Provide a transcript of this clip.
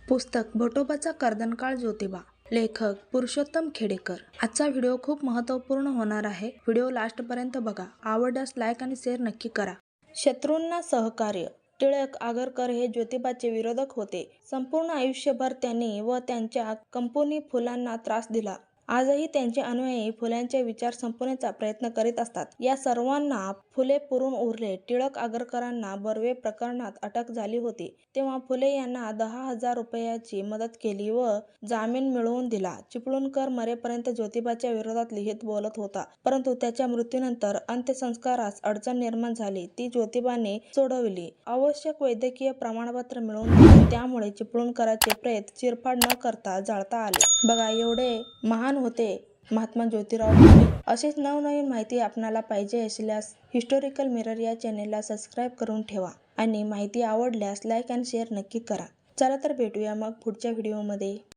पुस्तक भटोबाचा कर्दनकाळ ज्योतिबा, लेखक पुरुषोत्तम खेडेकर। आजचा व्हिडिओ खूप महत्त्वपूर्ण होणार आहे। व्हिडिओ लास्टपर्यंत बघा। आवडल्यास लाईक आणि शेअर नक्की करा। शत्रूंना सहकार्य। टिळक आगरकर हे ज्योतिबाचे विरोधक होते। संपूर्ण आयुष्यभर त्यांनी व त्यांच्या कंपनी फुलांना त्रास दिला। आजही त्यांचे अनुयायी फुल्यांचे विचार संपवण्याचा प्रयत्न करीत असतात। या सर्वांना फुले पुरून उरले। टिळक आगरकरांना बर्वे प्रकरणात अटक झाली होती तेव्हा फुले यांना 10,000 रुपयाची मदत केली व जामीन मिळवून दिला। चिपळूणकर मरेपर्यंत ज्योतिबाच्या विरोधात लिहित बोलत होता, परंतु त्याच्या मृत्यूनंतर अंत्यसंस्कारास अडचण निर्माण झाली, ती ज्योतिबाने सोडविली। आवश्यक वैद्यकीय प्रमाणपत्र मिळवून दिले, त्यामुळे चिपळूणकरांचे प्रेत चिरफाड न करता जाळता आले। बघा, एवढे महान होते महात्मा ज्योतिराव फुले। अशीच नवनवीन माहिती आपणाला पाहिजे असल्यास हिस्टॉरिकल मिरर या चॅनेलला सबस्क्राईब करून ठेवा आणि माहिती आवडल्यास लाईक आणि शेअर नक्की करा। चला तर भेटूया मग पुढच्या व्हिडिओमध्ये।